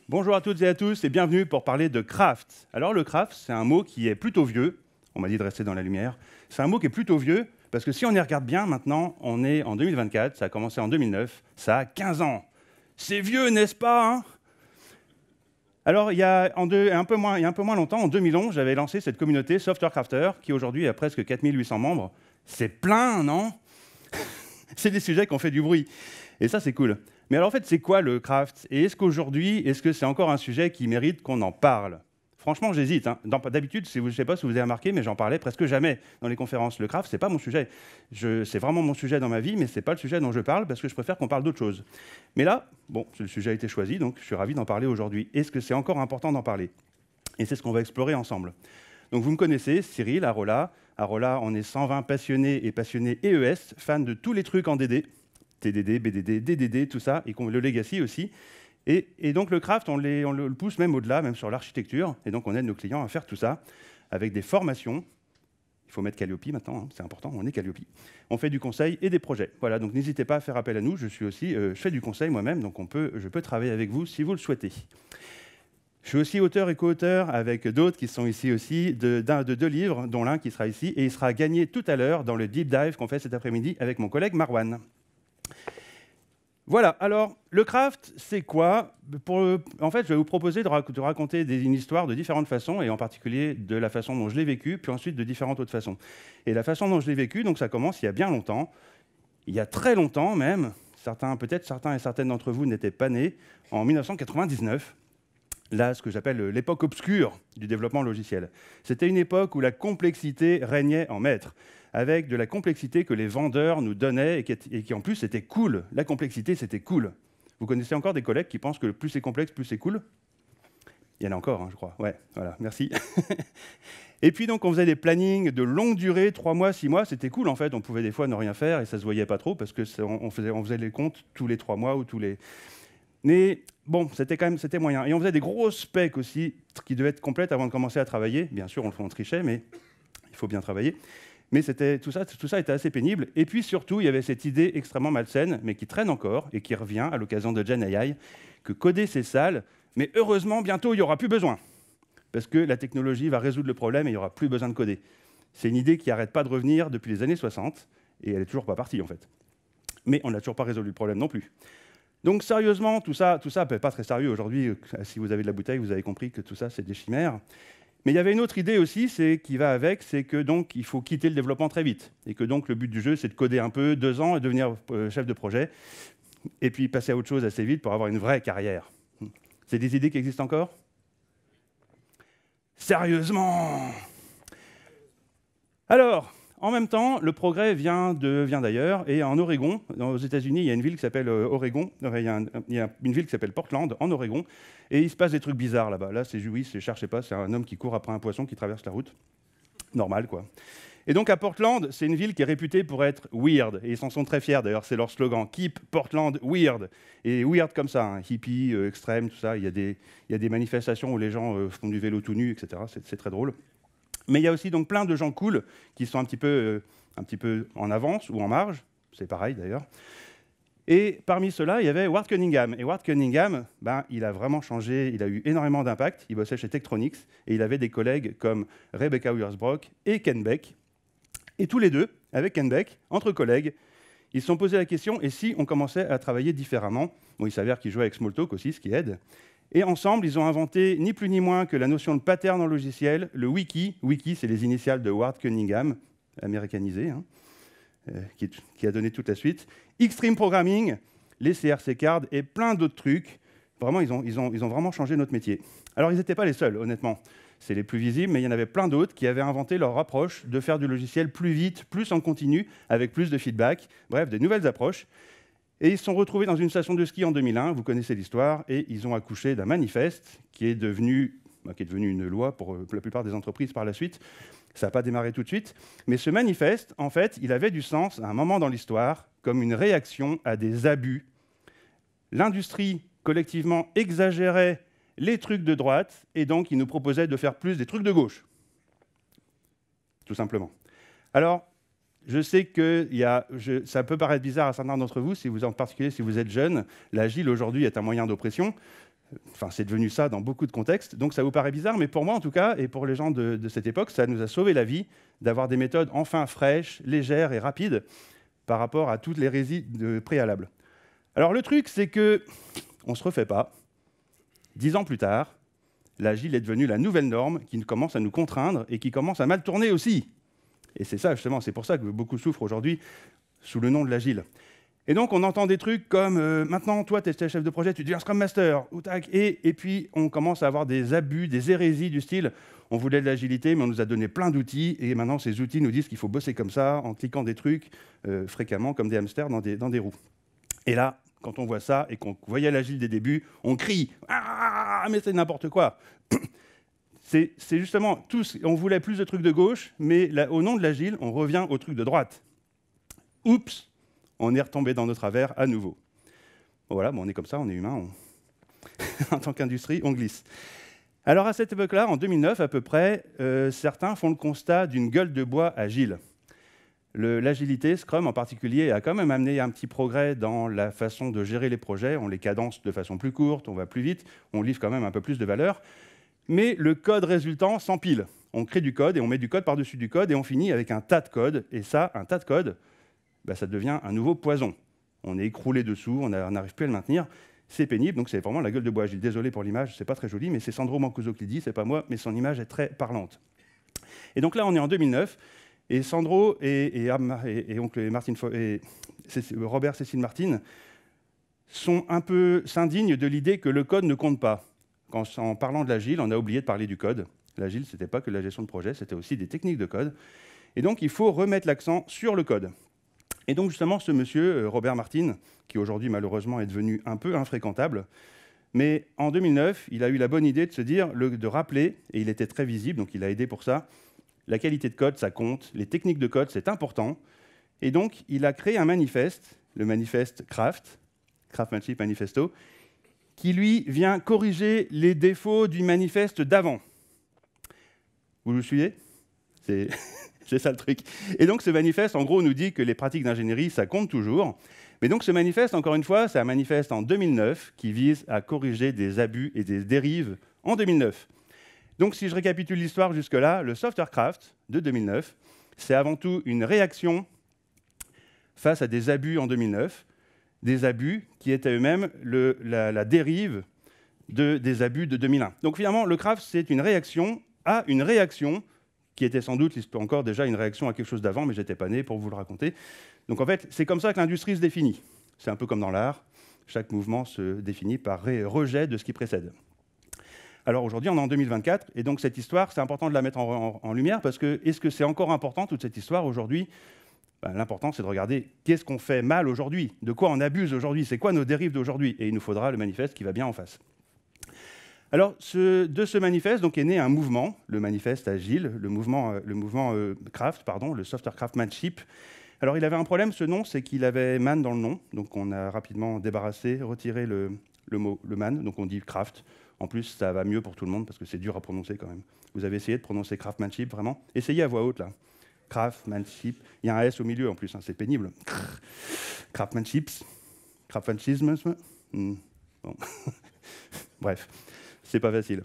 Bonjour à toutes et à tous et bienvenue pour parler de craft. Alors le craft, c'est un mot qui est plutôt vieux. On m'a dit de rester dans la lumière. C'est un mot qui est plutôt vieux parce que si on y regarde bien maintenant, on est en 2024, ça a commencé en 2009, ça a 15 ans. C'est vieux, n'est-ce pas hein? Alors il y a un peu moins longtemps, en 2011, j'avais lancé cette communauté Software Crafter qui aujourd'hui a presque 4800 membres. C'est plein, non? C'est des sujets qui ont fait du bruit. Et ça, c'est cool. Mais alors, en fait, c'est quoi le craft? Et est-ce qu'aujourd'hui, est-ce que c'est encore un sujet qui mérite qu'on en parle? Franchement, j'hésite. Hein. D'habitude, je ne sais pas si vous avez remarqué, mais j'en parlais presque jamais dans les conférences. Le craft, ce n'est pas mon sujet. C'est vraiment mon sujet dans ma vie, mais ce n'est pas le sujet dont je parle, parce que je préfère qu'on parle d'autre chose. Mais là, bon, le sujet a été choisi, donc je suis ravi d'en parler aujourd'hui. Est-ce que c'est encore important d'en parler? Et c'est ce qu'on va explorer ensemble. Donc vous me connaissez, Cyril, Arola. Arola, on est 120 passionnés et passionnés EES, fans de tous les trucs en DD. TDD, BDD, DDD, tout ça, et le legacy aussi. Et donc le craft, on le pousse même au-delà, même sur l'architecture. Et donc on aide nos clients à faire tout ça avec des formations. Il faut mettre Calliope maintenant, hein, c'est important, on est Calliope. On fait du conseil et des projets. Voilà, donc n'hésitez pas à faire appel à nous. Je fais du conseil moi-même, donc je peux travailler avec vous si vous le souhaitez. Je suis aussi auteur et co-auteur avec d'autres qui sont ici aussi de 2 livres, dont l'un qui sera ici, et il sera gagné tout à l'heure dans le deep dive qu'on fait cet après-midi avec mon collègue Marwan. Voilà, alors le craft, c'est quoi? En fait, je vais vous proposer de raconter une histoire de différentes façons, et en particulier de la façon dont je l'ai vécue, puis ensuite de différentes autres façons. Et la façon dont je l'ai vécue, donc ça commence il y a bien longtemps, il y a très longtemps même, peut-être certains et certaines d'entre vous n'étaient pas nés, en 1999, là, ce que j'appelle l'époque obscure du développement logiciel. C'était une époque où la complexité régnait en maître, avec de la complexité que les vendeurs nous donnaient et qui en plus était cool. La complexité, c'était cool. Vous connaissez encore des collègues qui pensent que plus c'est complexe, plus c'est cool? Il y en a encore, hein, je crois. Ouais, voilà, merci. Et puis donc, on faisait des plannings de longue durée, 3 mois, 6 mois, c'était cool en fait. On pouvait des fois ne rien faire et ça se voyait pas trop parce qu'on faisait les comptes tous les 3 mois ou tous les... Mais bon, c'était moyen. Et on faisait des grosses specs aussi qui devaient être complètes avant de commencer à travailler. Bien sûr, on trichait, mais il faut bien travailler. Mais tout ça était assez pénible. Et puis surtout, il y avait cette idée extrêmement malsaine, mais qui traîne encore et qui revient à l'occasion de Gen AI, que coder c'est sale, mais heureusement, bientôt, il n'y aura plus besoin. Parce que la technologie va résoudre le problème et il n'y aura plus besoin de coder. C'est une idée qui n'arrête pas de revenir depuis les années 60, et elle n'est toujours pas partie en fait. Mais on n'a toujours pas résolu le problème non plus. Donc sérieusement, tout ça pas très sérieux aujourd'hui. Si vous avez de la bouteille, vous avez compris que tout ça, c'est des chimères. Mais il y avait une autre idée aussi qui va avec, c'est que donc il faut quitter le développement très vite. Et que donc le but du jeu, c'est de coder un peu, 2 ans, et devenir chef de projet, et puis passer à autre chose assez vite pour avoir une vraie carrière. C'est des idées qui existent encore? Sérieusement? Alors, en même temps, le progrès vient d'ailleurs, et en Oregon, aux États-Unis, il y a une ville qui s'appelle Oregon, il y a une ville qui s'appelle Portland, en Oregon, et il se passe des trucs bizarres là-bas. Là, c'est cherchez pas, c'est un homme qui court après un poisson qui traverse la route. Normal, quoi. Et donc à Portland, c'est une ville qui est réputée pour être weird, et ils s'en sont très fiers d'ailleurs, c'est leur slogan, Keep Portland Weird. Et weird comme ça, hein, hippie, extrême, tout ça, il y a des manifestations où les gens font du vélo tout nu, etc. C'est très drôle. Mais il y a aussi donc plein de gens cool qui sont un petit peu en avance ou en marge, c'est pareil d'ailleurs. Et parmi ceux-là, il y avait Ward Cunningham. Et Ward Cunningham, il a vraiment changé, il a eu énormément d'impact. Il bossait chez Tektronix et il avait des collègues comme Rebecca Wiersbrock et Ken Beck. Et tous les deux, avec Ken Beck, entre collègues, ils se sont posé la question, et si on commençait à travailler différemment? Bon, il s'avère qu'ils jouaient avec Smalltalk aussi, ce qui aide. Et ensemble, ils ont inventé ni plus ni moins que la notion de pattern en logiciel, le wiki. Wiki, c'est les initiales de Ward Cunningham, américanisé, hein, qui a donné toute la suite. Extreme Programming, les CRC cards et plein d'autres trucs. Vraiment, ils ont vraiment changé notre métier. Alors, ils n'étaient pas les seuls, honnêtement. C'est les plus visibles, mais il y en avait plein d'autres qui avaient inventé leur approche de faire du logiciel plus vite, plus en continu, avec plus de feedback. Bref, des nouvelles approches. Et ils se sont retrouvés dans une station de ski en 2001, vous connaissez l'histoire, et ils ont accouché d'un manifeste qui est devenu une loi pour la plupart des entreprises par la suite. Ça n'a pas démarré tout de suite. Mais ce manifeste, en fait, il avait du sens à un moment dans l'histoire comme une réaction à des abus. L'industrie, collectivement, exagérait les trucs de droite, et donc ils nous proposaient de faire plus des trucs de gauche. Tout simplement. Alors, je sais que ça peut paraître bizarre à certains d'entre vous, en particulier si vous êtes jeune. L'agile aujourd'hui est un moyen d'oppression. Enfin, c'est devenu ça dans beaucoup de contextes, donc ça vous paraît bizarre, mais pour moi en tout cas, et pour les gens de cette époque, ça nous a sauvé la vie d'avoir des méthodes enfin fraîches, légères et rapides par rapport à toutes les hérésies préalables. Alors le truc, c'est que on ne se refait pas. 10 ans plus tard, l'agile est devenu la nouvelle norme qui commence à nous contraindre et qui commence à mal tourner aussi. Et c'est ça, justement, c'est pour ça que beaucoup souffrent aujourd'hui sous le nom de l'agile. Et donc, on entend des trucs comme maintenant, toi, tu es chef de projet, tu deviens Scrum Master, ou tac, et puis on commence à avoir des abus, des hérésies du style on voulait de l'agilité, mais on nous a donné plein d'outils, et maintenant, ces outils nous disent qu'il faut bosser comme ça, en cliquant des trucs fréquemment, comme des hamsters dans des roues. Et là, quand on voit ça et qu'on voyait l'agile des débuts, on crie « Ah, mais c'est n'importe quoi !» C'est justement, on voulait plus de trucs de gauche, mais là, au nom de l'agile, on revient au truc de droite. Oups, on est retombé dans nos travers à nouveau. Bon, voilà, bon, on est comme ça, on est humain. En tant qu'industrie, on glisse. Alors à cette époque-là, en 2009 à peu près, certains font le constat d'une gueule de bois agile. L'agilité, Scrum en particulier, a quand même amené un petit progrès dans la façon de gérer les projets. On les cadence de façon plus courte, on va plus vite, on livre quand même un peu plus de valeur. Mais le code résultant s'empile. On crée du code et on met du code par-dessus du code et on finit avec un tas de code. Et ça, un tas de code, bah, ça devient un nouveau poison. On est écroulé dessous, on n'arrive plus à le maintenir. C'est pénible, donc c'est vraiment la gueule de bois agile. Désolé pour l'image, c'est pas très joli, mais c'est Sandro Mancuso qui le dit, c'est pas moi, mais son image est très parlante. Et donc là, on est en 2009, et Sandro et Robert Cécile Martin s'indignent de l'idée que le code ne compte pas. En parlant de l'agile, on a oublié de parler du code. L'agile, ce n'était pas que la gestion de projet, c'était aussi des techniques de code. Et donc, il faut remettre l'accent sur le code. Et donc, justement, ce monsieur, Robert Martin, qui aujourd'hui, malheureusement, est devenu un peu infréquentable, mais en 2009, il a eu la bonne idée de se dire, de rappeler, et il était très visible, donc il a aidé pour ça, la qualité de code, ça compte, les techniques de code, c'est important. Et donc, il a créé un manifeste, le manifeste Craftsmanship Manifesto, qui, lui, vient corriger les défauts du manifeste d'avant. Vous le suivez ? C'est ça le truc. Et donc ce manifeste, en gros, nous dit que les pratiques d'ingénierie, ça compte toujours. Mais donc ce manifeste, encore une fois, c'est un manifeste en 2009 qui vise à corriger des abus et des dérives en 2009. Donc si je récapitule l'histoire jusque-là, le Softwarecraft de 2009, c'est avant tout une réaction face à des abus en 2009, des abus qui étaient eux-mêmes la dérive des abus de 2001. Donc finalement, le craft, c'est une réaction à une réaction qui était sans doute encore déjà une réaction à quelque chose d'avant, mais j'étais pas né pour vous le raconter. Donc en fait, c'est comme ça que l'industrie se définit. C'est un peu comme dans l'art, chaque mouvement se définit par rejet de ce qui précède. Alors aujourd'hui, on est en 2024, et donc cette histoire, c'est important de la mettre en lumière, parce que est-ce que c'est encore important, toute cette histoire, aujourd'hui ? Ben, l'important, c'est de regarder qu'est-ce qu'on fait mal aujourd'hui, de quoi on abuse aujourd'hui, c'est quoi nos dérives d'aujourd'hui, et il nous faudra le manifeste qui va bien en face. Alors, de ce manifeste donc, est né un mouvement, le manifeste agile, le mouvement Craft, le Software Craftsmanship. Alors, il avait un problème, ce nom, c'est qu'il avait man dans le nom, donc on a rapidement retiré le man, donc on dit Craft. En plus, ça va mieux pour tout le monde, parce que c'est dur à prononcer quand même. Vous avez essayé de prononcer Craftsmanship, vraiment ? Essayez à voix haute, là. Craftsmanship, il y a un S au milieu en plus, hein, c'est pénible. Craftsmanships, craftsmanshism, bon. Bref. C'est pas facile.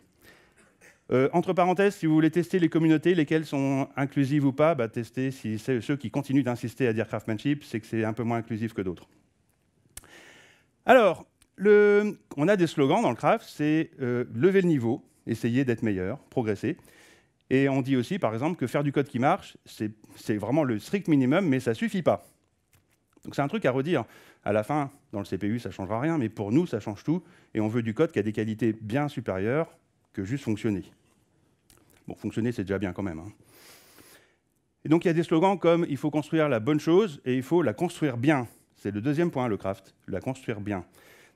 Entre parenthèses, si vous voulez tester les communautés, lesquelles sont inclusives ou pas, testez si c'est ceux qui continuent d'insister à dire craftsmanship, c'est que c'est un peu moins inclusif que d'autres. Alors, on a des slogans dans le craft, c'est lever le niveau, essayer d'être meilleur, progresser. Et on dit aussi, par exemple, que faire du code qui marche, c'est vraiment le strict minimum, mais ça ne suffit pas. Donc c'est un truc à redire. À la fin, dans le CPU, ça ne changera rien, mais pour nous, ça change tout. Et on veut du code qui a des qualités bien supérieures que juste fonctionner. Bon, fonctionner, c'est déjà bien quand même. Hein. Et donc il y a des slogans comme « il faut construire la bonne chose et il faut la construire bien ». C'est le deuxième point, le craft, la construire bien.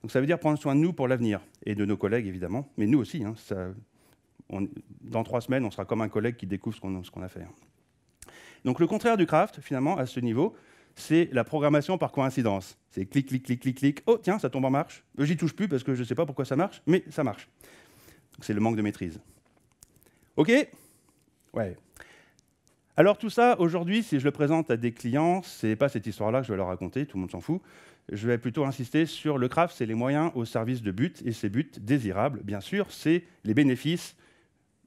Donc ça veut dire prendre soin de nous pour l'avenir, et de nos collègues, évidemment, mais nous aussi. Hein, dans 3 semaines, on sera comme un collègue qui découvre ce qu'on a fait. Hein. Donc le contraire du craft, finalement, à ce niveau, c'est la programmation par coïncidence. C'est clic, clic, clic, clic, clic. Oh, tiens, ça tombe en marche. J'y touche plus parce que je ne sais pas pourquoi ça marche, mais ça marche. C'est le manque de maîtrise. OK ? Ouais. Alors tout ça, aujourd'hui, si je le présente à des clients, ce n'est pas cette histoire-là que je vais leur raconter, tout le monde s'en fout. je vais plutôt insister sur le craft, c'est les moyens au service de buts, et ces buts désirables, bien sûr, c'est les bénéfices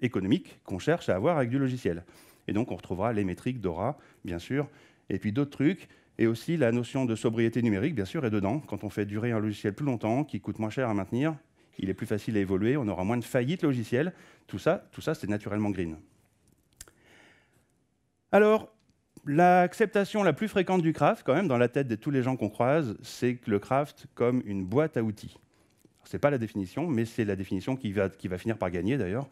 économiques qu'on cherche à avoir avec du logiciel. Et donc on retrouvera les métriques d'Aura, bien sûr, et puis d'autres trucs, et aussi la notion de sobriété numérique, bien sûr, est dedans. Quand on fait durer un logiciel plus longtemps, qui coûte moins cher à maintenir, il est plus facile à évoluer, on aura moins de faillites logicielles. Tout ça c'est naturellement green. Alors, l'acceptation la plus fréquente du craft, quand même, dans la tête de tous les gens qu'on croise, c'est que le craft comme une boîte à outils. Ce n'est pas la définition, mais c'est la définition qui va finir par gagner, d'ailleurs.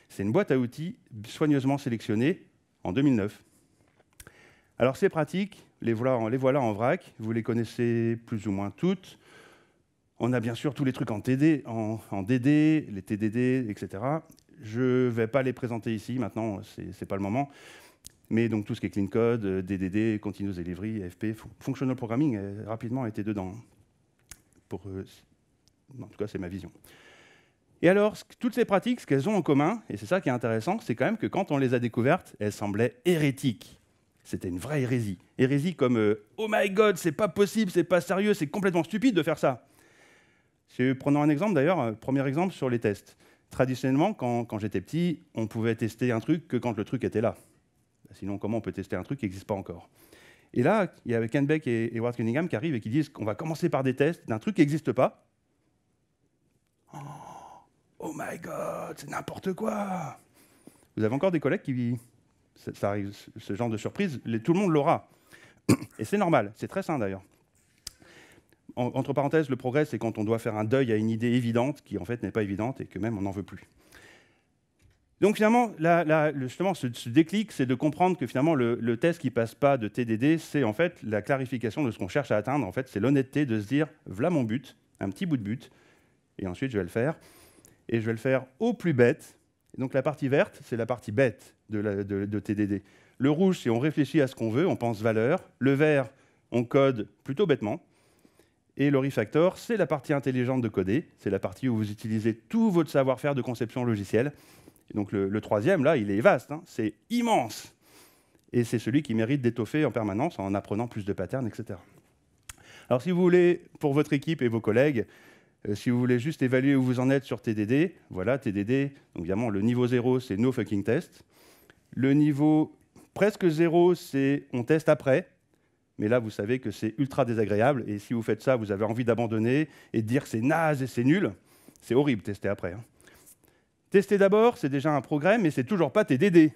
C'est une boîte à outils soigneusement sélectionnée en 2009. Alors, ces pratiques, les voilà en vrac, vous les connaissez plus ou moins toutes. On a bien sûr tous les trucs en DD, les TDD, etc. Je ne vais pas les présenter ici, maintenant, ce n'est pas le moment. Mais donc tout ce qui est clean code, DDD, continuous delivery, FP, functional programming, rapidement été dedans. En tout cas, c'est ma vision. Et alors, toutes ces pratiques, ce qu'elles ont en commun, et c'est ça qui est intéressant, c'est quand même que quand on les a découvertes, elles semblaient hérétiques. C'était une vraie hérésie. Hérésie comme oh my god, c'est pas possible, c'est pas sérieux, c'est complètement stupide de faire ça. Prenons un exemple d'ailleurs, premier exemple sur les tests. Traditionnellement, quand j'étais petit, on pouvait tester un truc que quand le truc était là. Sinon, comment on peut tester un truc qui n'existe pas encore? Et là, il y avait Ken Beck et Ward Cunningham qui arrivent et qui disent qu'on va commencer par des tests d'un truc qui n'existe pas. Oh my god, c'est n'importe quoi! Vous avez encore des collègues qui... Ça arrive, ce genre de surprise, tout le monde l'aura. Et c'est normal, c'est très sain d'ailleurs. Entre parenthèses, le progrès, c'est quand on doit faire un deuil à une idée évidente qui en fait n'est pas évidente et que même on n'en veut plus. Donc finalement, justement, ce déclic, c'est de comprendre que finalement, le test qui ne passe pas de TDD, c'est en fait la clarification de ce qu'on cherche à atteindre. En fait, c'est l'honnêteté de se dire, voilà mon but, un petit bout de but, et ensuite je vais le faire. Et je vais le faire au plus bête. Et donc la partie verte, c'est la partie bête de TDD. Le rouge, c'est on réfléchit à ce qu'on veut, on pense valeur. Le vert, on code plutôt bêtement. Et le refactor, c'est la partie intelligente de coder. C'est la partie où vous utilisez tout votre savoir-faire de conception logicielle. Et donc le troisième, là, il est vaste, hein, c'est immense. Et c'est celui qui mérite d'étoffer en permanence en apprenant plus de patterns, etc. Alors si vous voulez, pour votre équipe et vos collègues, si vous voulez juste évaluer où vous en êtes sur TDD, voilà, TDD, donc évidemment, le niveau 0, c'est no fucking test. Le niveau presque 0, c'est on teste après. Mais là, vous savez que c'est ultra désagréable. Et si vous faites ça, vous avez envie d'abandonner et de dire que c'est naze et c'est nul. C'est horrible, tester après. Hein. Tester d'abord, c'est déjà un progrès, mais c'est toujours pas TDD.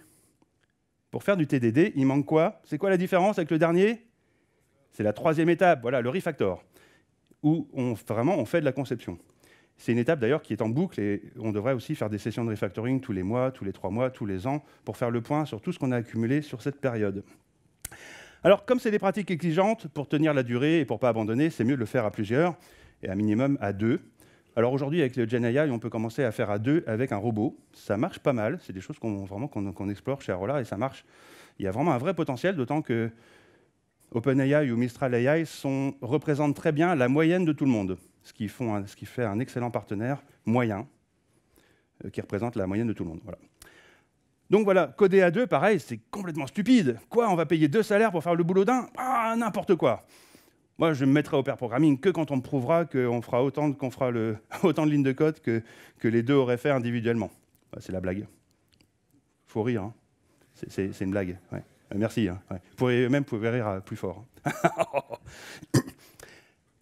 Pour faire du TDD, il manque quoi? C'est quoi la différence avec le dernier? C'est la troisième étape, voilà, le refactor, où on fait de la conception. C'est une étape d'ailleurs qui est en boucle et on devrait aussi faire des sessions de refactoring tous les mois, tous les 3 mois, tous les ans, pour faire le point sur tout ce qu'on a accumulé sur cette période. Alors, comme c'est des pratiques exigeantes, pour tenir la durée et pour ne pas abandonner, c'est mieux de le faire à plusieurs, et à minimum à 2. Alors aujourd'hui, avec le Gen AI, on peut commencer à faire à 2 avec un robot. Ça marche pas mal, c'est des choses qu'on explore chez Arola, et ça marche. Il y a vraiment un vrai potentiel, d'autant que OpenAI ou Mistral AI représentent très bien la moyenne de tout le monde, ce qui fait un excellent partenaire moyen, qui représente la moyenne de tout le monde. Voilà. Donc voilà, coder à 2, pareil, c'est complètement stupide. Quoi, on va payer 2 salaires pour faire le boulot d'un? Ah, n'importe quoi. Moi, je me mettrai au pair programming que quand on me prouvera qu'on fera autant de lignes de code que les deux auraient fait individuellement. Bah, c'est la blague. Faut rire, hein. C'est une blague. Ouais. Merci. Hein. Ouais. Vous pouvez rire plus fort.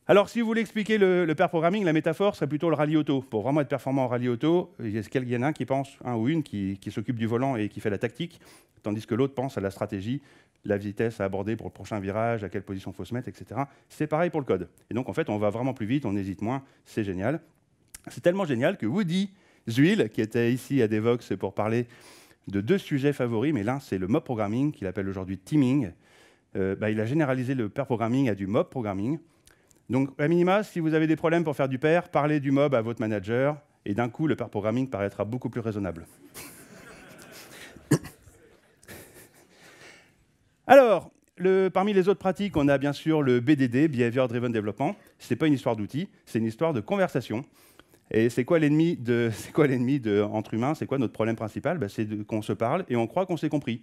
Alors, si vous voulez expliquer le pair programming, la métaphore serait plutôt le rallye auto. Pour vraiment être performant en rallye auto, il y en a un qui pense, un ou une, qui s'occupe du volant et qui fait la tactique, tandis que l'autre pense à la stratégie, la vitesse à aborder pour le prochain virage, à quelle position il faut se mettre, etc. C'est pareil pour le code. Et donc, en fait, on va vraiment plus vite, on hésite moins, c'est génial. C'est tellement génial que Woody Zuil, qui était ici à Devox pour parler de 2 sujets favoris, mais l'un, c'est le mob programming, qu'il appelle aujourd'hui teaming. Il a généralisé le pair programming à du mob programming. Donc, à minima, si vous avez des problèmes pour faire du pair, parlez du mob à votre manager, et d'un coup, le pair programming paraîtra beaucoup plus raisonnable. Alors, parmi les autres pratiques, on a bien sûr le BDD, Behavior Driven Development. Ce n'est pas une histoire d'outils, c'est une histoire de conversation. Et c'est quoi l'ennemi entre humains? C'est quoi notre problème principal? C'est qu'on se parle et on croit qu'on s'est compris.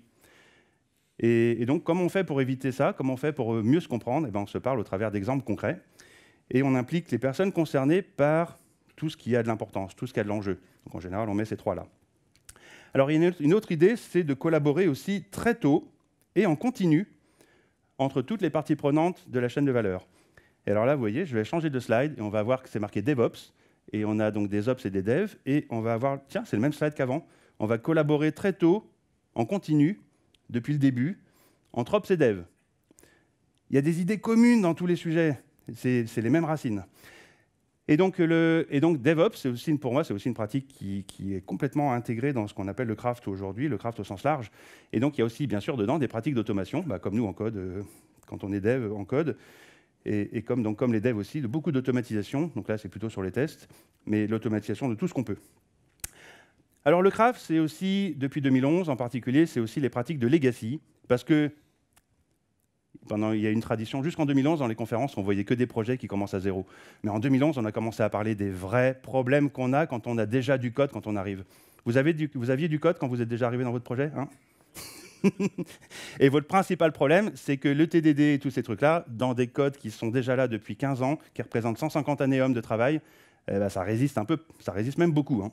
Et donc, comment on fait pour éviter ça? Comment on fait pour mieux se comprendre? On se parle au travers d'exemples concrets. et on implique les personnes concernées par tout ce qui a de l'importance, tout ce qui a de l'enjeu. Donc en général, on met ces trois-là. Alors il y a une autre idée, c'est de collaborer aussi très tôt et en continu entre toutes les parties prenantes de la chaîne de valeur. Et alors là, vous voyez, je vais changer de slide et on va voir que c'est marqué DevOps. Et on a donc des Ops et des Devs. Et on va avoir, tiens, c'est le même slide qu'avant. On va collaborer très tôt, en continu, depuis le début, entre Ops et Dev. Il y a des idées communes dans tous les sujets. C'est les mêmes racines. Et donc DevOps, pour moi, c'est aussi une pratique qui est complètement intégrée dans ce qu'on appelle le craft aujourd'hui, le craft au sens large. Et donc, il y a aussi, bien sûr, dedans, des pratiques d'automation, comme nous en code, quand on est dev en code, et comme les devs aussi, beaucoup d'automatisation. Donc là, c'est plutôt sur les tests, mais l'automatisation de tout ce qu'on peut. Alors, le craft, c'est aussi, depuis 2011 en particulier, c'est aussi les pratiques de legacy, parce que il y a une tradition, jusqu'en 2011, dans les conférences, on voyait que des projets qui commencent à zéro. Mais en 2011, on a commencé à parler des vrais problèmes qu'on a quand on a déjà du code quand on arrive. Vous aviez du code quand vous êtes déjà arrivé dans votre projet, hein? Et votre principal problème, c'est que le TDD et tous ces trucs-là, dans des codes qui sont déjà là depuis 15 ans, qui représentent 150 années hommes de travail, ça résiste un peu, ça résiste même beaucoup, hein.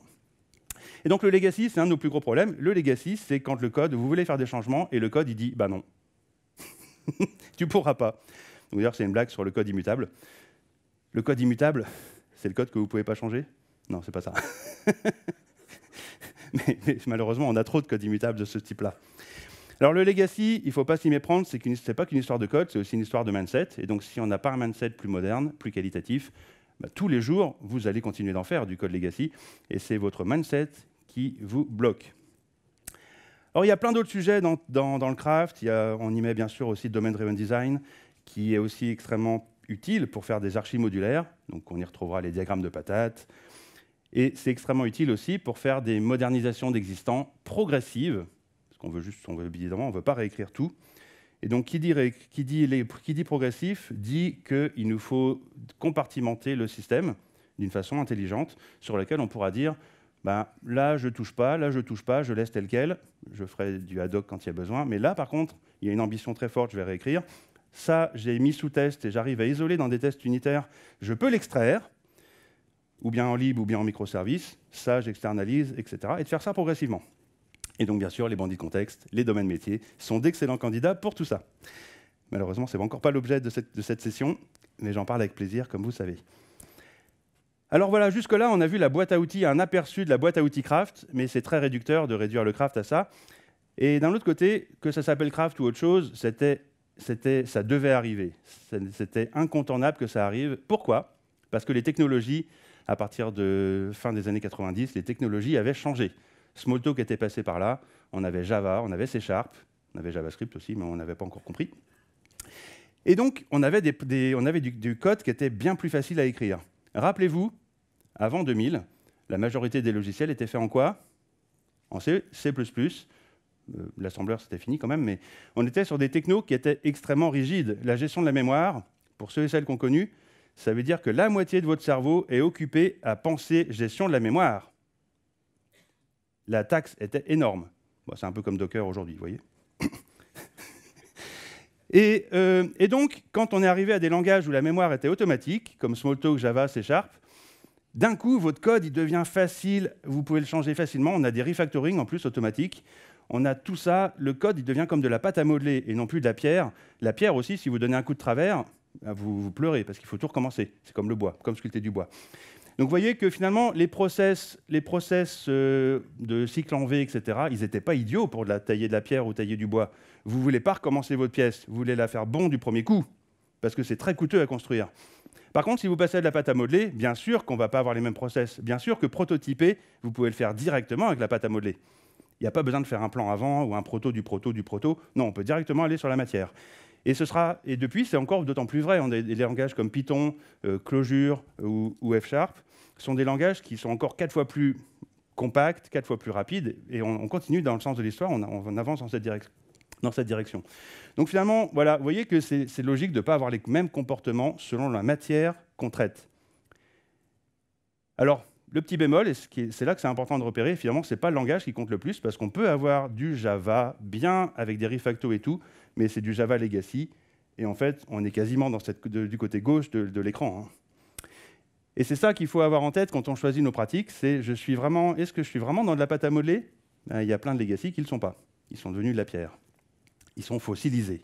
Et donc le legacy, c'est un de nos plus gros problèmes. Le legacy, c'est quand le code, vous voulez faire des changements, et le code, il dit, bah non. Tu ne pourras pas. D'ailleurs, c'est une blague sur le code immutable. Le code immutable, c'est le code que vous ne pouvez pas changer? Non, c'est pas ça. mais malheureusement, on a trop de codes immutables de ce type-là. Alors le legacy, il ne faut pas s'y méprendre, ce n'est pas qu'une histoire de code, c'est aussi une histoire de mindset. Et donc si on n'a pas un mindset plus moderne, plus qualitatif, tous les jours, vous allez continuer d'en faire du code legacy. Et c'est votre mindset qui vous bloque. Alors, il y a plein d'autres sujets dans le craft. On y met bien sûr aussi Domain Driven Design, qui est aussi extrêmement utile pour faire des archives modulaires. Donc, on y retrouvera les diagrammes de patates. Et c'est extrêmement utile aussi pour faire des modernisations d'existants progressives. Parce qu'on veut évidemment, on ne veut pas réécrire tout. Et donc, qui dit progressif dit qu'il nous faut compartimenter le système d'une façon intelligente, sur laquelle on pourra dire là, je ne touche pas, je laisse tel quel, je ferai du ad hoc quand il y a besoin, mais là, par contre, il y a une ambition très forte, je vais réécrire. Ça, j'ai mis sous test et j'arrive à isoler dans des tests unitaires, je peux l'extraire, ou bien en lib, ou bien en microservice, ça, j'externalise, etc., et de faire ça progressivement. Et donc, bien sûr, les bandits de contexte, les domaines métiers sont d'excellents candidats pour tout ça. Malheureusement, ce n'est encore pas l'objet de cette session, mais j'en parle avec plaisir, comme vous savez. Alors voilà, jusque-là, on a vu la boîte à outils, un aperçu de la boîte à outils craft, mais c'est très réducteur de réduire le craft à ça. Et d'un autre côté, que ça s'appelle craft ou autre chose, ça devait arriver. C'était incontournable que ça arrive. Pourquoi? Parce que les technologies, à partir de fin des années 90, les technologies avaient changé. Smalltalk était passé par là, on avait Java, on avait C#, on avait JavaScript aussi, mais on n'avait pas encore compris. Et donc, on avait du code qui était bien plus facile à écrire. Rappelez-vous, avant 2000, la majorité des logiciels étaient faits en quoi? En C, C++. L'assembleur, c'était fini quand même, mais on était sur des technos qui étaient extrêmement rigides. La gestion de la mémoire, pour ceux et celles qui ont connu, ça veut dire que la moitié de votre cerveau est occupée à penser gestion de la mémoire. La taxe était énorme. Bon, c'est un peu comme Docker aujourd'hui, vous voyez. Et donc, quand on est arrivé à des langages où la mémoire était automatique, comme Smalltalk, Java, C#, d'un coup, votre code il devient facile, vous pouvez le changer facilement. On a des refactoring en plus automatiques. On a tout ça, le code il devient comme de la pâte à modeler et non plus de la pierre. La pierre aussi, si vous donnez un coup de travers, vous pleurez parce qu'il faut tout recommencer. C'est comme le bois, comme sculpter du bois. Donc vous voyez que finalement, les process de cycle en V, etc., ils n'étaient pas idiots pour tailler de la pierre ou tailler du bois. Vous ne voulez pas recommencer votre pièce, vous voulez la faire bon du premier coup, parce que c'est très coûteux à construire. Par contre, si vous passez à de la pâte à modeler, bien sûr qu'on ne va pas avoir les mêmes process. Bien sûr que prototyper, vous pouvez le faire directement avec la pâte à modeler. Il n'y a pas besoin de faire un plan avant ou un proto du proto du proto. Non, on peut directement aller sur la matière. Et depuis, c'est encore d'autant plus vrai. On a des langages comme Python, Clojure ou F# sont des langages qui sont encore 4 fois plus compacts, 4 fois plus rapides, et on continue dans le sens de l'histoire, on avance dans cette direction. Donc finalement, voilà, vous voyez que c'est logique de ne pas avoir les mêmes comportements selon la matière qu'on traite. Alors, le petit bémol, et c'est là que c'est important de repérer, finalement, ce n'est pas le langage qui compte le plus, parce qu'on peut avoir du Java bien avec des refactos et tout, mais c'est du Java legacy, et en fait, on est quasiment du côté gauche de l'écran, hein. Et c'est ça qu'il faut avoir en tête quand on choisit nos pratiques, c'est est-ce que je suis vraiment dans de la pâte à modeler? Il y a plein de legacy qui ne le sont pas. Ils sont devenus de la pierre. Ils sont fossilisés.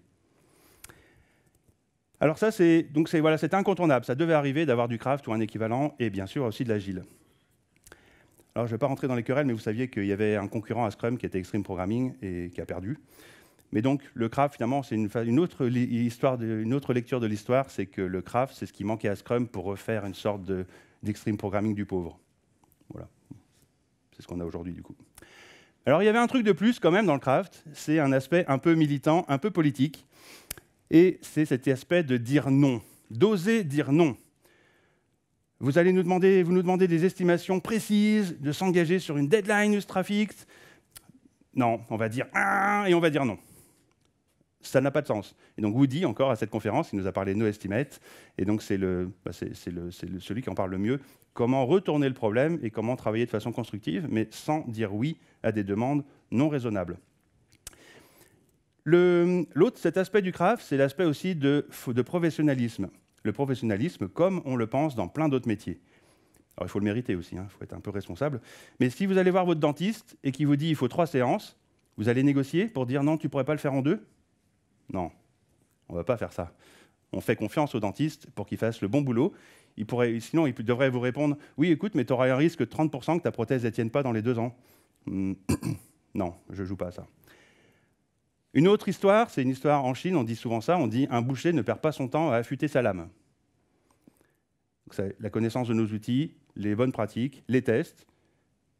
Alors ça, c'était incontournable. Ça devait arriver d'avoir du craft ou un équivalent, et bien sûr aussi de l'agile. Alors je ne vais pas rentrer dans les querelles, mais vous saviez qu'il y avait un concurrent à Scrum qui était Extreme Programming et qui a perdu. Mais donc le craft, finalement, c'est une autre lecture de l'histoire, c'est que le craft, c'est ce qui manquait à Scrum pour refaire une sorte d'Extreme Programming du pauvre. Voilà. C'est ce qu'on a aujourd'hui, du coup. Alors il y avait un truc de plus quand même dans le craft, c'est un aspect un peu militant, un peu politique. Et c'est cet aspect de dire non, d'oser dire non. Vous nous demandez des estimations précises, de s'engager sur une deadline ultra fixe. Non, on va dire et on va dire non. Ça n'a pas de sens. Et donc Woody, encore à cette conférence, il nous a parlé de no estimate, et donc c'est celui qui en parle le mieux. Comment retourner le problème et comment travailler de façon constructive, mais sans dire oui à des demandes non raisonnables. Cet aspect du craft, c'est l'aspect aussi de professionnalisme. Le professionnalisme, comme on le pense dans plein d'autres métiers. Alors, il faut le mériter aussi, il faut être un peu responsable. Mais si vous allez voir votre dentiste et qu'il vous dit il faut 3 séances, vous allez négocier pour dire non, tu ne pourrais pas le faire en 2? Non, on ne va pas faire ça. On fait confiance au dentiste pour qu'il fasse le bon boulot. Sinon, il devrait vous répondre oui, écoute, mais tu auras un risque de 30% que ta prothèse ne tienne pas dans les 2 ans. Non, je ne joue pas à ça. Une autre histoire, c'est une histoire en Chine, on dit souvent ça, on dit un boucher ne perd pas son temps à affûter sa lame. Donc, la connaissance de nos outils, les bonnes pratiques, les tests,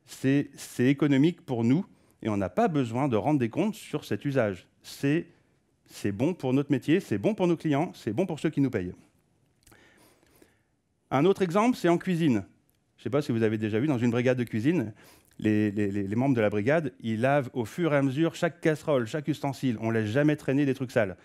c'est économique pour nous et on n'a pas besoin de rendre des comptes sur cet usage. C'est bon pour notre métier, c'est bon pour nos clients, c'est bon pour ceux qui nous payent. Un autre exemple, c'est en cuisine. Je ne sais pas si vous avez déjà vu dans une brigade de cuisine, les membres de la brigade, ils lavent au fur et à mesure chaque casserole, chaque ustensile. On ne laisse jamais traîner des trucs sales.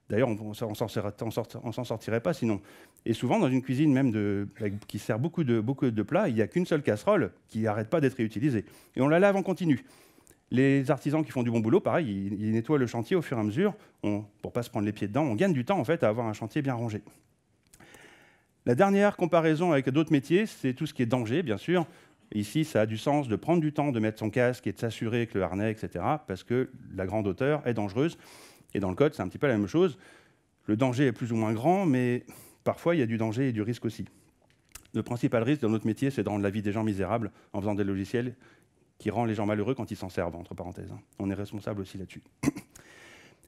D'ailleurs, on ne s'en sortirait pas sinon. Et souvent, dans une cuisine même qui sert beaucoup de plats, il n'y a qu'une seule casserole qui n'arrête pas d'être réutilisée. Et on la lave en continu. Les artisans qui font du bon boulot, pareil, ils nettoient le chantier au fur et à mesure. Pour ne pas se prendre les pieds dedans, on gagne du temps en fait, à avoir un chantier bien rangé. La dernière comparaison avec d'autres métiers, c'est tout ce qui est danger, bien sûr. Ici, ça a du sens de prendre du temps, de mettre son casque et de s'assurer que le harnais, etc., parce que la grande hauteur est dangereuse. Et dans le code, c'est un petit peu la même chose. Le danger est plus ou moins grand, mais parfois, il y a du danger et du risque aussi. Le principal risque dans notre métier, c'est de rendre la vie des gens misérable en faisant des logiciels qui rendent les gens malheureux quand ils s'en servent, entre parenthèses. On est responsable aussi là-dessus.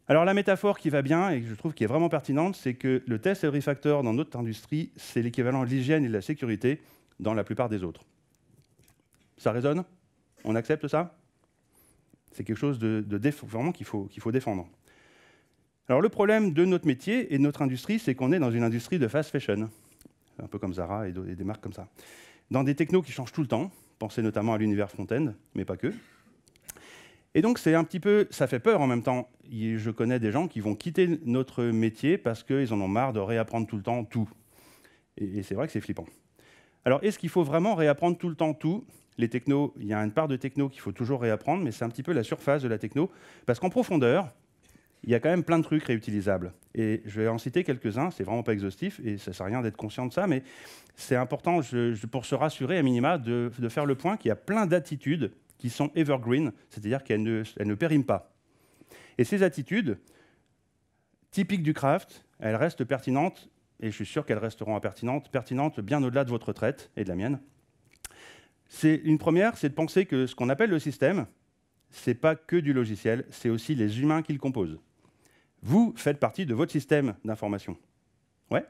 Alors la métaphore qui va bien, et que je trouve qui est vraiment pertinente, c'est que le test et le refactor dans notre industrie, c'est l'équivalent de l'hygiène et de la sécurité dans la plupart des autres. Ça résonne? On accepte ça? C'est quelque chose vraiment qu'il faut défendre. Alors le problème de notre métier et de notre industrie, c'est qu'on est dans une industrie de fast fashion, un peu comme Zara et des marques comme ça. Dans des technos qui changent tout le temps, pensez notamment à l'univers front-end, mais pas que. Et donc c'est un petit peu, ça fait peur en même temps. Je connais des gens qui vont quitter notre métier parce qu'ils en ont marre de réapprendre tout le temps tout. Et c'est vrai que c'est flippant. Alors est-ce qu'il faut vraiment réapprendre tout le temps tout? Les technos, il y a une part de techno qu'il faut toujours réapprendre, mais c'est un petit peu la surface de la techno, parce qu'en profondeur, il y a quand même plein de trucs réutilisables. Et je vais en citer quelques-uns, c'est vraiment pas exhaustif, et ça ne sert à rien d'être conscient de ça, mais c'est important pour se rassurer à minima de faire le point qu'il y a plein d'attitudes qui sont evergreen, c'est-à-dire qu'elles ne périment pas. Et ces attitudes, typiques du craft, elles restent pertinentes, et je suis sûr qu'elles resteront pertinentes bien au-delà de votre retraite et de la mienne. Une première, c'est de penser que ce qu'on appelle le système, ce n'est pas que du logiciel, c'est aussi les humains qui le composent. Vous faites partie de votre système d'information. Ouais,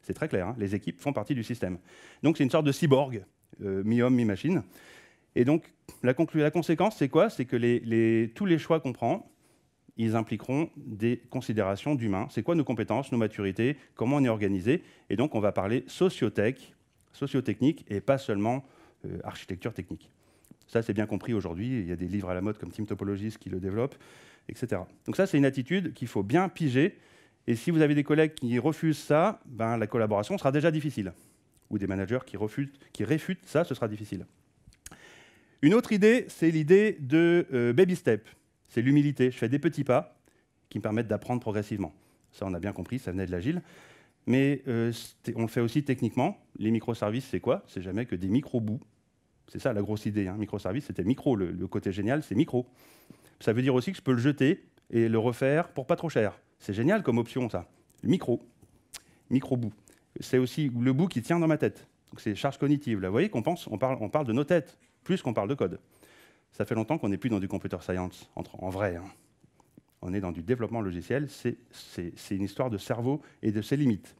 c'est très clair, hein, les équipes font partie du système. Donc c'est une sorte de cyborg, mi-homme, mi-machine. Et donc la conséquence, c'est quoi? C'est que tous les choix qu'on prend, ils impliqueront des considérations d'humains. C'est quoi nos compétences, nos maturités, comment on est organisé? Et donc on va parler socio-technique, et pas seulement architecture technique. Ça, c'est bien compris aujourd'hui. Il y a des livres à la mode comme Team Topologist qui le développent, etc. Donc ça, c'est une attitude qu'il faut bien piger. Et si vous avez des collègues qui refusent ça, ben, la collaboration sera déjà difficile. Ou des managers qui réfutent ça, ce sera difficile. Une autre idée, c'est l'idée de baby step. C'est l'humilité. Je fais des petits pas qui me permettent d'apprendre progressivement. Ça, on a bien compris, ça venait de l'agile. mais on le fait aussi techniquement. Les microservices, c'est quoi? C'est jamais que des micro-bouts. C'est ça la grosse idée. Hein. Microservice, c'était micro. Le côté génial, c'est micro. Ça veut dire aussi que je peux le jeter et le refaire pour pas trop cher. C'est génial comme option, ça. Micro-bout. C'est aussi le bout qui tient dans ma tête. Donc c'est charge cognitive. Là, vous voyez qu'on on parle de nos têtes, plus qu'on parle de code. Ça fait longtemps qu'on n'est plus dans du computer science, en vrai. Hein. On est dans du développement logiciel. C'est une histoire de cerveau et de ses limites.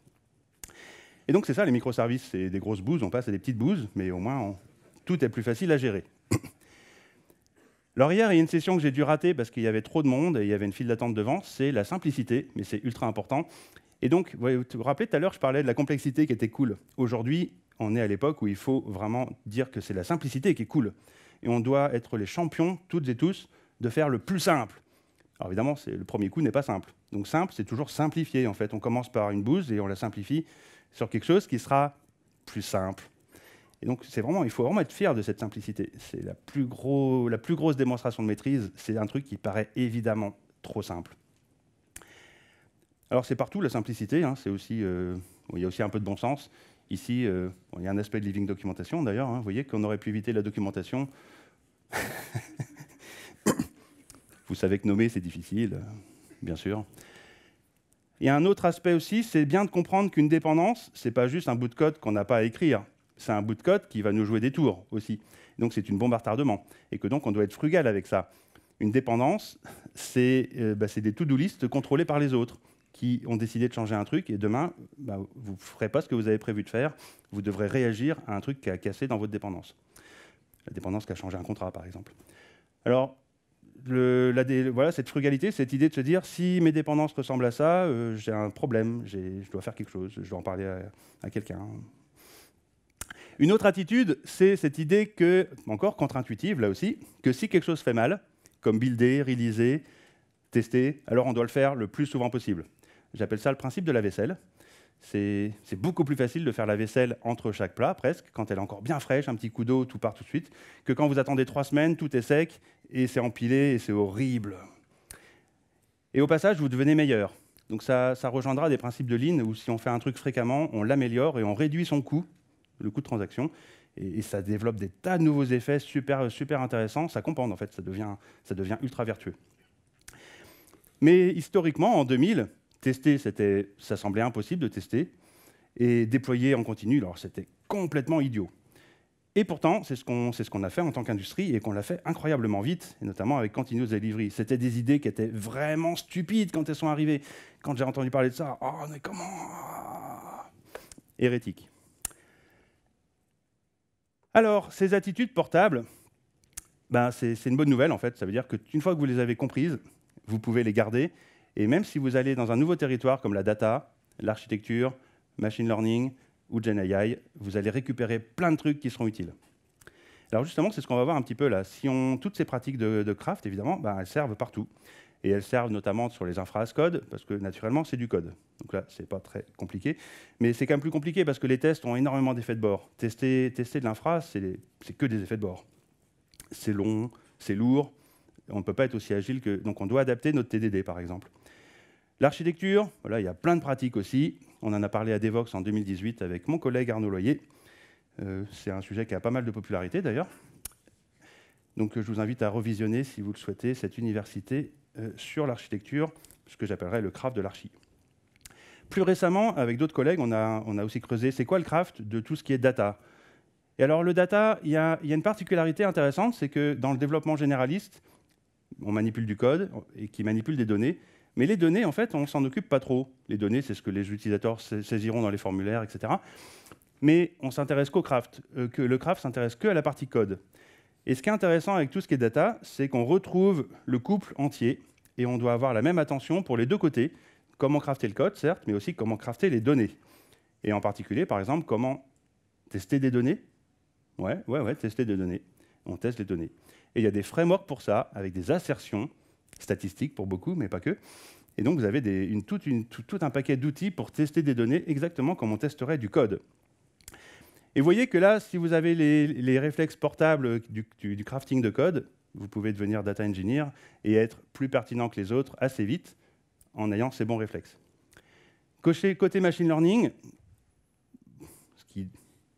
Et donc c'est ça, les microservices. C'est des grosses bouses, on passe à des petites bouses, mais au moins, tout est plus facile à gérer. Alors hier, il y a une session que j'ai dû rater parce qu'il y avait trop de monde et il y avait une file d'attente devant, c'est la simplicité, mais c'est ultra important. Et donc, vous vous rappelez tout à l'heure, je parlais de la complexité qui était cool. Aujourd'hui, on est à l'époque où il faut vraiment dire que c'est la simplicité qui est cool. Et on doit être les champions, toutes et tous, de faire le plus simple. Alors évidemment, le premier coup n'est pas simple. Donc simple, c'est toujours simplifier. En fait, on commence par une bouse et on la simplifie sur quelque chose qui sera plus simple. Et donc, il faut vraiment être fier de cette simplicité. C'est la plus grosse démonstration de maîtrise. C'est un truc qui paraît évidemment trop simple. Alors, c'est partout, la simplicité. Hein, il y a aussi un peu de bon sens. Ici, il y a un aspect de living documentation, d'ailleurs. Hein, vous voyez qu'on aurait pu éviter la documentation. Vous savez que nommer, c'est difficile, bien sûr. Il y a un autre aspect aussi, c'est bien de comprendre qu'une dépendance, ce n'est pas juste un bout de code qu'on n'a pas à écrire. C'est un bout de code qui va nous jouer des tours aussi. Donc c'est une bombe à retardement. Et que donc on doit être frugal avec ça. Une dépendance, c'est des to-do list contrôlés par les autres qui ont décidé de changer un truc et demain, vous ne ferez pas ce que vous avez prévu de faire. Vous devrez réagir à un truc qui a cassé dans votre dépendance. La dépendance qui a changé un contrat, par exemple. Alors, voilà, cette frugalité, cette idée de se dire si mes dépendances ressemblent à ça, j'ai un problème, je dois faire quelque chose, je dois en parler à quelqu'un. Une autre attitude, c'est cette idée que, encore contre-intuitive là aussi, que si quelque chose fait mal, comme builder, releaser, tester, alors on doit le faire le plus souvent possible. J'appelle ça le principe de la vaisselle. C'est beaucoup plus facile de faire la vaisselle entre chaque plat, presque, quand elle est encore bien fraîche, un petit coup d'eau, tout part tout de suite, que quand vous attendez 3 semaines, tout est sec, et c'est empilé, et c'est horrible. Et au passage, vous devenez meilleur. Donc ça rejoindra des principes de Lean, où si on fait un truc fréquemment, on l'améliore et on réduit son coût, le coût de transaction, et ça développe des tas de nouveaux effets super, super intéressants. Ça compound, en fait, ça devient ultra vertueux. Mais historiquement, en 2000, tester, ça semblait impossible de tester, et déployer en continu, alors c'était complètement idiot. Et pourtant, c'est ce qu'on a fait en tant qu'industrie, et qu'on l'a fait incroyablement vite, et notamment avec Continuous Delivery. C'était des idées qui étaient vraiment stupides quand elles sont arrivées. Quand j'ai entendu parler de ça, oh, mais comment? Hérétique. Alors, ces attitudes portables, c'est une bonne nouvelle, en fait. Ça veut dire qu'une fois que vous les avez comprises, vous pouvez les garder. Et même si vous allez dans un nouveau territoire comme la data, l'architecture, machine learning ou GenAI, vous allez récupérer plein de trucs qui seront utiles. Alors justement, c'est ce qu'on va voir un petit peu là. Toutes ces pratiques de craft, évidemment, elles servent partout. Et elles servent notamment sur les infra as code, parce que naturellement, c'est du code. Donc là, c'est pas très compliqué. Mais c'est quand même plus compliqué parce que les tests ont énormément d'effets de bord. Tester de l'infra, c'est que des effets de bord. C'est long, c'est lourd. On ne peut pas être aussi agile que... Donc on doit adapter notre TDD, par exemple. L'architecture, voilà, il y a plein de pratiques aussi. On en a parlé à Devoxx en 2018 avec mon collègue Arnaud Loyer. C'est un sujet qui a pas mal de popularité, d'ailleurs. Donc je vous invite à revisionner, si vous le souhaitez, cette université sur l'architecture, ce que j'appellerais le craft de l'archi. Plus récemment, avec d'autres collègues, on a aussi creusé c'est quoi le craft de tout ce qui est data. Et alors le data, il y a une particularité intéressante, c'est que dans le développement généraliste, on manipule du code et qui manipule des données, mais les données, en fait, on ne s'en occupe pas trop. Les données, c'est ce que les utilisateurs saisiront dans les formulaires, etc. Mais on s'intéresse qu'au craft, que le craft s'intéresse que à la partie code. Et ce qui est intéressant avec tout ce qui est data, c'est qu'on retrouve le couple entier et on doit avoir la même attention pour les deux côtés. Comment crafter le code, certes, mais aussi comment crafter les données. Et en particulier, par exemple, comment tester des données. Ouais, tester des données. On teste les données. Et il y a des frameworks pour ça, avec des assertions statistiques pour beaucoup, mais pas que. Et donc, vous avez tout un paquet d'outils pour tester des données exactement comme on testerait du code. Et vous voyez que là, si vous avez les réflexes portables du crafting de code, vous pouvez devenir data engineer et être plus pertinent que les autres assez vite en ayant ces bons réflexes. Côté machine learning,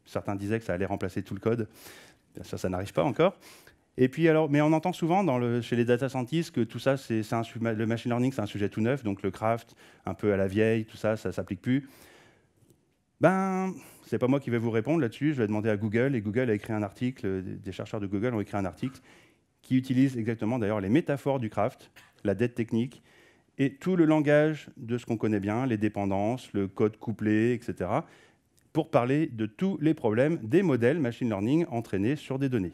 certains disaient que ça allait remplacer tout le code. Bien sûr, ça n'arrive pas encore. Et puis alors, mais on entend souvent chez les data scientists que tout ça, le machine learning, c'est un sujet tout neuf, donc le craft, un peu à la vieille, tout ça, ça s'applique plus. Ben, c'est pas moi qui vais vous répondre là-dessus. Je vais demander à Google, et Google a écrit un article. Des chercheurs de Google ont écrit un article qui utilise exactement, d'ailleurs, les métaphores du craft, la dette technique, et tout le langage de ce qu'on connaît bien, les dépendances, le code couplé, etc., pour parler de tous les problèmes des modèles machine learning entraînés sur des données.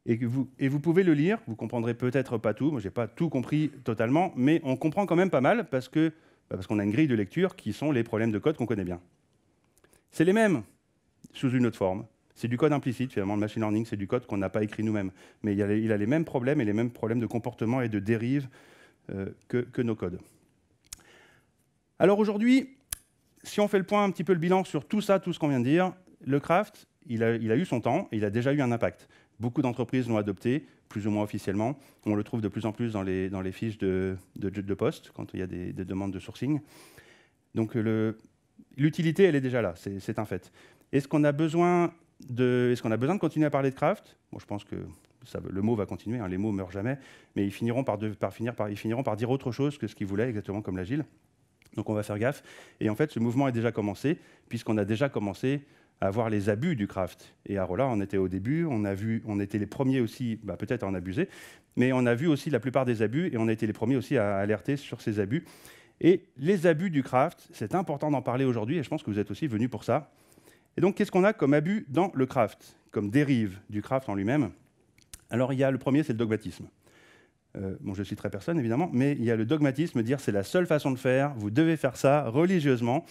Et vous pouvez le lire, vous comprendrez peut-être pas tout, moi j'ai pas tout compris totalement, mais on comprend quand même pas mal parce qu'on a une grille de lecture qui sont les problèmes de code qu'on connaît bien. C'est les mêmes, sous une autre forme. C'est du code implicite, finalement, le machine learning, c'est du code qu'on n'a pas écrit nous-mêmes. Mais il a les mêmes problèmes et les mêmes problèmes de comportement et de dérive que nos codes. Alors aujourd'hui, si on fait le point, un petit peu le bilan sur tout ça, tout ce qu'on vient de dire, le craft, il a eu son temps, et il a déjà eu un impact. Beaucoup d'entreprises l'ont adopté, plus ou moins officiellement. On le trouve de plus en plus dans les fiches de poste, quand il y a des demandes de sourcing. Donc l'utilité, elle est déjà là, c'est un fait. Est-ce qu'on a besoin de continuer à parler de craft? Bon, je pense que le mot va continuer, hein, les mots ne meurent jamais, mais ils finiront par dire autre chose que ce qu'ils voulaient, exactement comme l'agile. Donc on va faire gaffe. Et en fait, ce mouvement est déjà commencé, puisqu'on a déjà commencé à voir les abus du craft. Et à Rolla, on était au début, on était les premiers aussi, peut-être à en abuser, mais on a vu aussi la plupart des abus, et on a été les premiers aussi à alerter sur ces abus. Et les abus du craft, c'est important d'en parler aujourd'hui, et je pense que vous êtes aussi venus pour ça. Et donc, qu'est-ce qu'on a comme abus dans le craft, comme dérive du craft en lui-même? Alors, le premier, c'est le dogmatisme. Bon, je ne citerai personne, évidemment, mais il y a le dogmatisme, dire c'est la seule façon de faire, vous devez faire ça religieusement.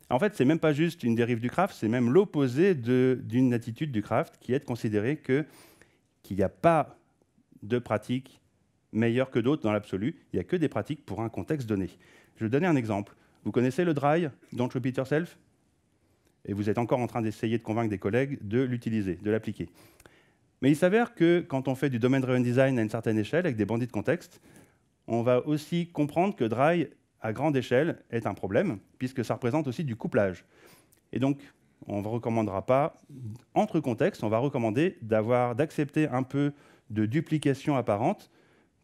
En fait, c'est même pas juste une dérive du craft, c'est même l'opposé d'une attitude du craft qui est de considérer qu'il n'y a pas de pratique meilleure que d'autres dans l'absolu, il n'y a que des pratiques pour un contexte donné. Je vais vous donner un exemple. Vous connaissez le DRY, Don't Repeat Yourself? Et vous êtes encore en train d'essayer de convaincre des collègues de l'utiliser, de l'appliquer. Mais il s'avère que quand on fait du domain-driven design à une certaine échelle, avec des bandits de contexte, on va aussi comprendre que DRY, à grande échelle, est un problème, puisque ça représente aussi du couplage. Et donc, on ne recommandera pas, entre contextes, on va recommander d'accepter un peu de duplication apparente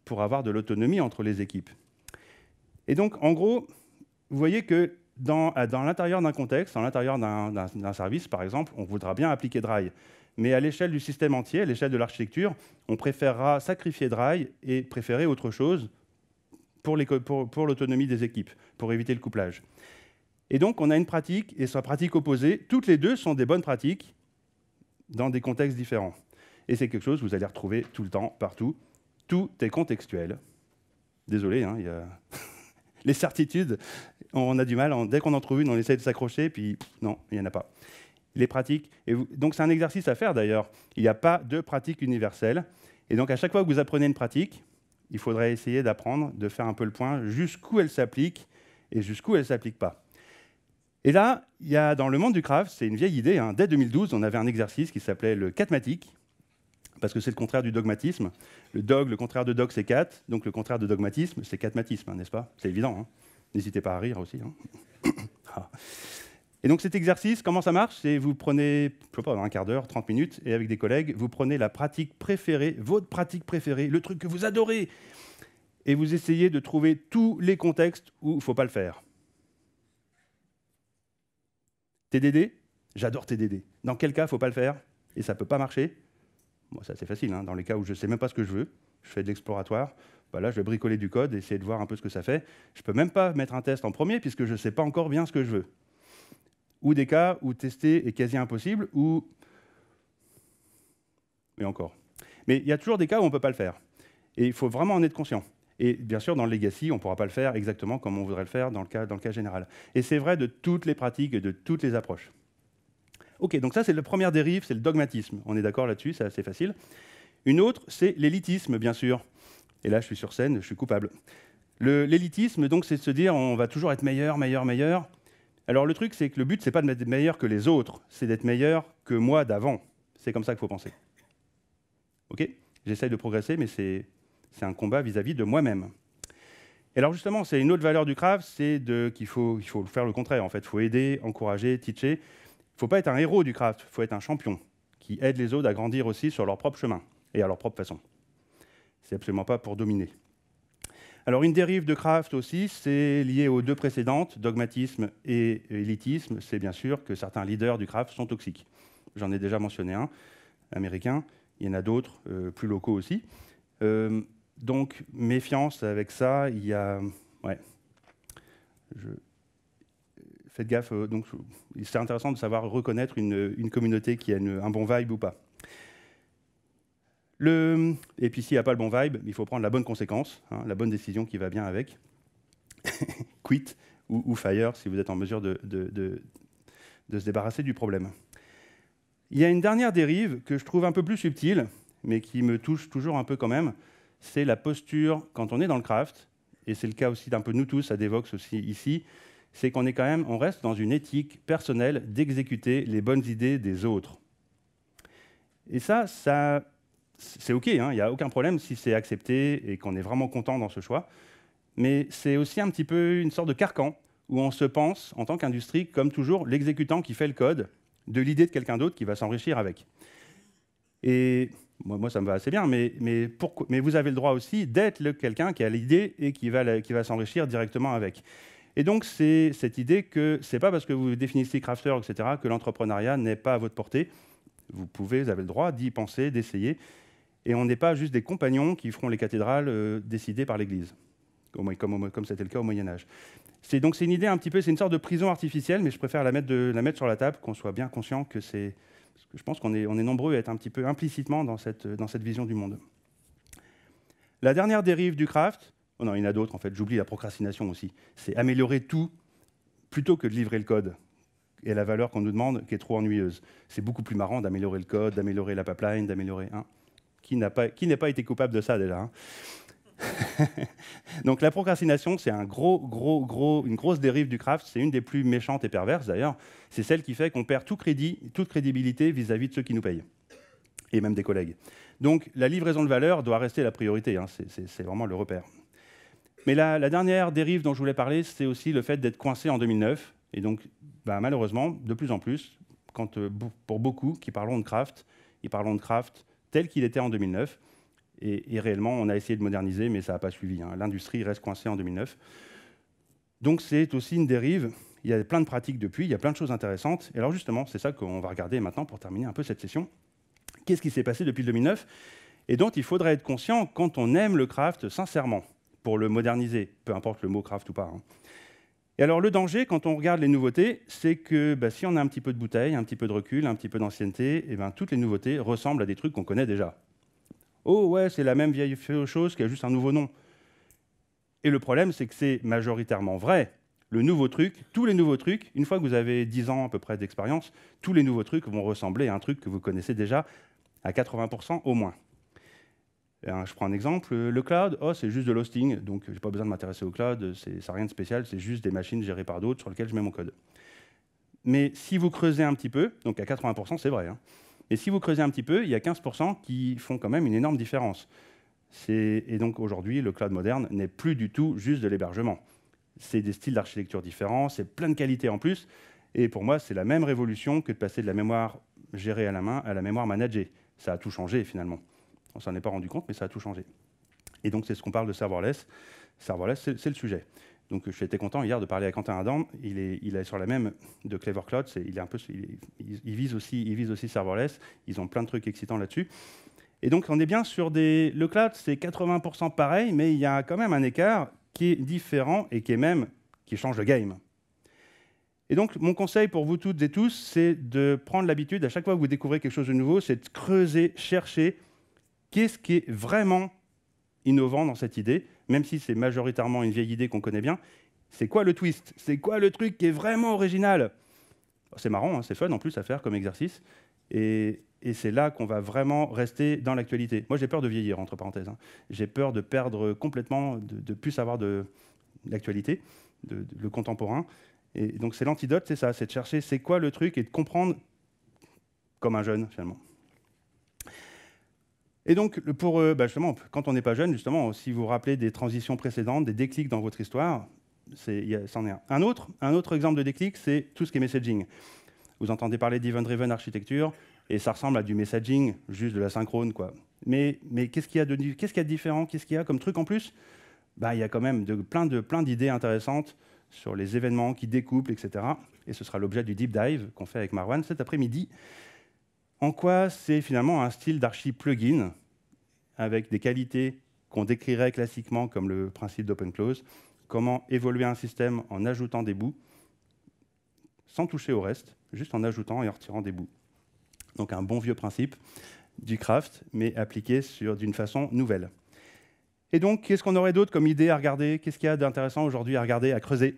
pour avoir de l'autonomie entre les équipes. Et donc, en gros, vous voyez que dans l'intérieur d'un contexte, dans l'intérieur d'un service, par exemple, on voudra bien appliquer DRY. Mais à l'échelle du système entier, à l'échelle de l'architecture, on préférera sacrifier DRY et préférer autre chose pour l'autonomie des équipes, pour éviter le couplage. Et donc, on a une pratique et sa pratique opposée. Toutes les deux sont des bonnes pratiques dans des contextes différents. Et c'est quelque chose que vous allez retrouver tout le temps, partout. Tout est contextuel. Désolé, hein, les certitudes, on a du mal. Dès qu'on en trouve une, on essaie de s'accrocher, puis non, il n'y en a pas. Les pratiques. Donc c'est un exercice à faire d'ailleurs. Il n'y a pas de pratique universelle. Et donc à chaque fois que vous apprenez une pratique, il faudrait essayer d'apprendre, de faire un peu le point jusqu'où elle s'applique et jusqu'où elle ne s'applique pas. Et là, il y a dans le monde du craft, c'est une vieille idée. Hein. Dès 2012, on avait un exercice qui s'appelait le catmatique, parce que c'est le contraire du dogmatisme. Le contraire de dog, c'est cat. Donc le contraire de dogmatisme, c'est catmatisme, hein, n'est-ce pas? C'est évident. Hein. N'hésitez pas à rire aussi. Hein. Et donc cet exercice, comment ça marche? C'est vous prenez, je sais pas, un quart d'heure, 30 minutes, et avec des collègues, vous prenez la pratique préférée, votre pratique préférée, le truc que vous adorez, et vous essayez de trouver tous les contextes où il ne faut pas le faire. TDD, j'adore TDD. Dans quel cas il ne faut pas le faire? Et ça ne peut pas marcher? Bon, ça c'est facile, hein. Dans les cas où je ne sais même pas ce que je veux, je fais de l'exploratoire, là je vais bricoler du code, essayer de voir un peu ce que ça fait. Je ne peux même pas mettre un test en premier, puisque je ne sais pas encore bien ce que je veux. Ou des cas où tester est quasi impossible, mais encore. Mais il y a toujours des cas où on ne peut pas le faire. Et il faut vraiment en être conscient. Et bien sûr, dans le legacy, on ne pourra pas le faire exactement comme on voudrait le faire dans le cas général. Et c'est vrai de toutes les pratiques et de toutes les approches. OK, donc ça, c'est la première dérive, c'est le dogmatisme. On est d'accord là-dessus, c'est assez facile. Une autre, c'est l'élitisme, bien sûr. Et là, je suis sur scène, je suis coupable. L'élitisme, donc, c'est de se dire on va toujours être meilleur, meilleur, meilleur. Alors le truc, c'est que le but, c'est pas d'être meilleur que les autres, c'est d'être meilleur que moi d'avant. C'est comme ça qu'il faut penser. OK? J'essaye de progresser, mais c'est un combat vis-à-vis de moi-même. Et alors justement, c'est une autre valeur du craft, c'est qu'il faut faire le contraire. En fait, il faut aider, encourager, teacher. Il ne faut pas être un héros du craft, il faut être un champion qui aide les autres à grandir aussi sur leur propre chemin et à leur propre façon. C'est absolument pas pour dominer. Alors une dérive de craft aussi, c'est lié aux deux précédentes, dogmatisme et élitisme. C'est bien sûr que certains leaders du craft sont toxiques. J'en ai déjà mentionné un, américain. Il y en a d'autres, plus locaux aussi. Donc, méfiance avec ça. Il y a... Ouais. Faites gaffe. Donc, c'est intéressant de savoir reconnaître une communauté qui a un bon vibe ou pas. Et puis, s'il n'y a pas le bon vibe, il faut prendre la bonne conséquence, hein, la bonne décision qui va bien avec. Quit ou fire, si vous êtes en mesure de se débarrasser du problème. Il y a une dernière dérive que je trouve un peu plus subtile, mais qui me touche toujours un peu quand même, c'est la posture quand on est dans le craft, et c'est le cas aussi d'un peu nous tous à Devoxx aussi ici, c'est qu'on est quand même, on reste dans une éthique personnelle d'exécuter les bonnes idées des autres. Et ça c'est OK, hein, il n'y a aucun problème si c'est accepté et qu'on est vraiment content dans ce choix, mais c'est aussi un petit peu une sorte de carcan où on se pense, en tant qu'industrie, comme toujours, l'exécutant qui fait le code de l'idée de quelqu'un d'autre qui va s'enrichir avec. Et moi, ça me va assez bien, mais vous avez le droit aussi d'être quelqu'un qui a l'idée et qui va s'enrichir directement avec. Et donc, c'est cette idée que ce n'est pas parce que vous définissez crafter, etc., que l'entrepreneuriat n'est pas à votre portée. Vous avez le droit d'y penser, d'essayer. Et on n'est pas juste des compagnons qui feront les cathédrales décidées par l'Église, comme c'était le cas au Moyen-Âge. C'est une idée un petit peu, c'est une sorte de prison artificielle, mais je préfère la mettre sur la table, qu'on soit bien conscient que c'est... Je pense qu'on est nombreux à être un petit peu implicitement dans cette vision du monde. La dernière dérive du craft, oh non, il y en a d'autres en fait, j'oublie la procrastination aussi, c'est améliorer tout plutôt que de livrer le code et la valeur qu'on nous demande qui est trop ennuyeuse. C'est beaucoup plus marrant d'améliorer le code, d'améliorer la pipeline, d'améliorer... Hein. Qui n'a pas été coupable de ça déjà, hein. Donc la procrastination, c'est une grosse dérive du craft. C'est une des plus méchantes et perverses d'ailleurs. C'est celle qui fait qu'on perd tout crédit, toute crédibilité vis-à-vis de ceux qui nous payent, et même des collègues. Donc la livraison de valeur doit rester la priorité, hein. C'est vraiment le repère. Mais la dernière dérive dont je voulais parler, c'est aussi le fait d'être coincé en 2009. Et donc, malheureusement, de plus en plus, pour beaucoup qui parlons de craft, ils parlent de craft tel qu'il était en 2009. Et réellement, on a essayé de moderniser, mais ça n'a pas suivi, hein. L'industrie reste coincée en 2009. Donc c'est aussi une dérive. Il y a plein de pratiques depuis, il y a plein de choses intéressantes. Et alors justement, c'est ça qu'on va regarder maintenant pour terminer un peu cette session. Qu'est-ce qui s'est passé depuis le 2009 et dont il faudrait être conscient quand on aime le craft sincèrement, pour le moderniser, peu importe le mot craft ou pas, hein. Et alors le danger, quand on regarde les nouveautés, c'est que si on a un petit peu de bouteille, un petit peu de recul, un petit peu d'ancienneté, et toutes les nouveautés ressemblent à des trucs qu'on connaît déjà. Oh ouais, c'est la même vieille chose qui a juste un nouveau nom. Et le problème, c'est que c'est majoritairement vrai. Le nouveau truc, tous les nouveaux trucs, une fois que vous avez 10 ans à peu près d'expérience, tous les nouveaux trucs vont ressembler à un truc que vous connaissez déjà à 80% au moins. Je prends un exemple, le cloud, c'est juste de l'hosting, donc je n'ai pas besoin de m'intéresser au cloud, ça n'a rien de spécial, c'est juste des machines gérées par d'autres sur lesquelles je mets mon code. Mais si vous creusez un petit peu, donc à 80% c'est vrai, hein, et si vous creusez un petit peu, il y a 15% qui font quand même une énorme différence. Et donc aujourd'hui, le cloud moderne n'est plus du tout juste de l'hébergement. C'est des styles d'architecture différents, c'est plein de qualités en plus. Et pour moi, c'est la même révolution que de passer de la mémoire gérée à la main à la mémoire managée. Ça a tout changé finalement. On ne s'en est pas rendu compte, mais ça a tout changé. Et donc c'est ce qu'on parle de serverless. Serverless, c'est le sujet. Donc j'étais content hier de parler à Quentin Adam. Il est sur la même de Clever Cloud. Il vise aussi serverless. Ils ont plein de trucs excitants là-dessus. Et donc on est bien sur le cloud, c'est 80% pareil, mais il y a quand même un écart qui est différent et qui change le game. Et donc mon conseil pour vous toutes et tous, c'est de prendre l'habitude, à chaque fois que vous découvrez quelque chose de nouveau, c'est de creuser, chercher qu'est-ce qui est vraiment innovant dans cette idée, même si c'est majoritairement une vieille idée qu'on connaît bien. C'est quoi le twist? C'est quoi le truc qui est vraiment original? C'est marrant, hein, c'est fun en plus à faire comme exercice. Et c'est là qu'on va vraiment rester dans l'actualité. Moi, j'ai peur de vieillir, entre parenthèses, hein. J'ai peur de perdre complètement, de ne plus savoir de l'actualité, le contemporain. Et donc, c'est l'antidote, c'est ça, c'est de chercher c'est quoi le truc et de comprendre comme un jeune, finalement. Et donc, justement, quand on n'est pas jeune, justement, si vous vous rappelez des transitions précédentes, des déclics dans votre histoire, c'en est un. Un autre exemple de déclic, c'est tout ce qui est messaging. Vous entendez parler d'event-driven architecture, et ça ressemble à du messaging, juste de la synchrone, quoi. Mais qu'est-ce qu'il y a de différent? Qu'est-ce qu'il y a comme truc en plus? Il y a quand même plein d'idées intéressantes sur les événements qui découplent, etc. Et ce sera l'objet du deep dive qu'on fait avec Marwan cet après-midi. En quoi c'est finalement un style d'archi plugin avec des qualités qu'on décrirait classiquement comme le principe d'open close, comment évoluer un système en ajoutant des bouts, sans toucher au reste, juste en ajoutant et en retirant des bouts. Donc un bon vieux principe du craft, mais appliqué d'une façon nouvelle. Et donc, qu'est-ce qu'on aurait d'autre comme idée à regarder? Qu'est-ce qu'il y a d'intéressant aujourd'hui à regarder, à creuser?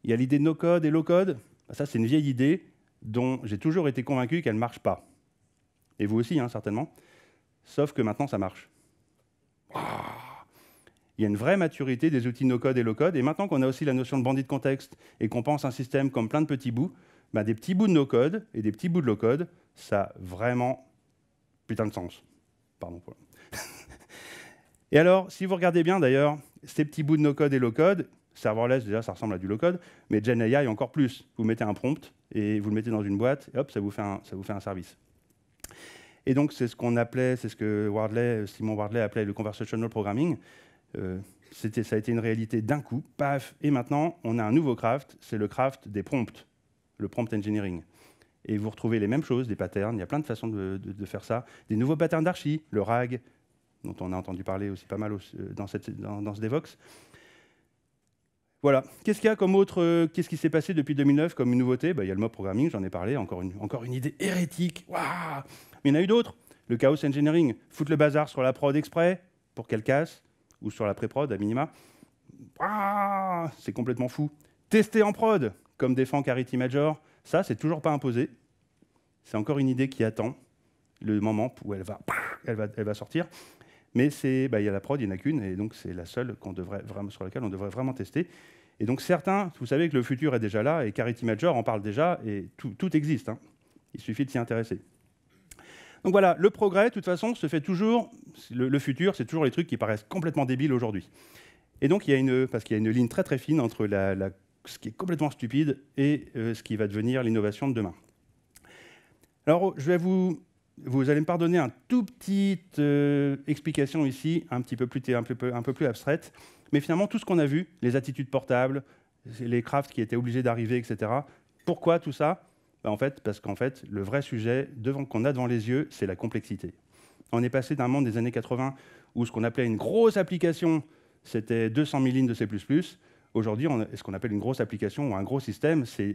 Il y a l'idée de no-code et low-code. Ça, c'est une vieille idée dont j'ai toujours été convaincu qu'elle ne marche pas. Et vous aussi, hein, certainement. Sauf que maintenant, ça marche. Il y a une vraie maturité des outils no-code et low-code. Et maintenant qu'on a aussi la notion de bandit de contexte et qu'on pense un système comme plein de petits bouts, des petits bouts de no-code et des petits bouts de low-code, ça a vraiment putain de sens. Pardon. Et alors, si vous regardez bien d'ailleurs, ces petits bouts de no-code et low-code, serverless, déjà, ça ressemble à du low-code, mais GenAI encore plus. Vous mettez un prompt et vous le mettez dans une boîte, et hop, ça vous fait un service. Et donc, c'est ce que Simon Wardley appelait le conversational programming. Ça a été une réalité d'un coup, paf, et maintenant, on a un nouveau craft, c'est le craft des prompts, le prompt engineering. Et vous retrouvez les mêmes choses, des patterns, il y a plein de façons de faire ça, des nouveaux patterns d'archi, le RAG, dont on a entendu parler aussi pas mal dans ce Devox. Voilà. Qu'est-ce qu'il y a comme autre, qu'est-ce qui s'est passé depuis 2009 comme une nouveauté? Il y a le mob programming, j'en ai parlé, encore une idée hérétique. Waouh! Mais il y en a eu d'autres. Le chaos engineering, foutre le bazar sur la prod exprès pour qu'elle casse, ou sur la pré-prod à minima. Ah, c'est complètement fou. Tester en prod, comme défend Carity Major, ça, c'est toujours pas imposé. C'est encore une idée qui attend le moment où elle va sortir. Mais il y a la prod, il n'y en a qu'une, et donc c'est la seule sur laquelle on devrait vraiment tester. Et donc certains, vous savez que le futur est déjà là, et Carity Major en parle déjà, et tout existe. Hein. Il suffit de s'y intéresser. Donc voilà, le progrès, de toute façon, se fait toujours. Le futur, c'est toujours les trucs qui paraissent complètement débiles aujourd'hui. Et donc, parce qu'il y a une ligne très très fine entre ce qui est complètement stupide et ce qui va devenir l'innovation de demain. Alors, vous allez me pardonner un tout petite explication ici, un peu plus abstraite, mais finalement, tout ce qu'on a vu, les attitudes portables, les crafts qui étaient obligés d'arriver, etc., pourquoi tout ça? Parce qu'en fait, le vrai sujet qu'on a devant les yeux, c'est la complexité. On est passé d'un monde des années 80 où ce qu'on appelait une grosse application, c'était 200 000 lignes de C++. Aujourd'hui, ce qu'on appelle une grosse application ou un gros système, c'est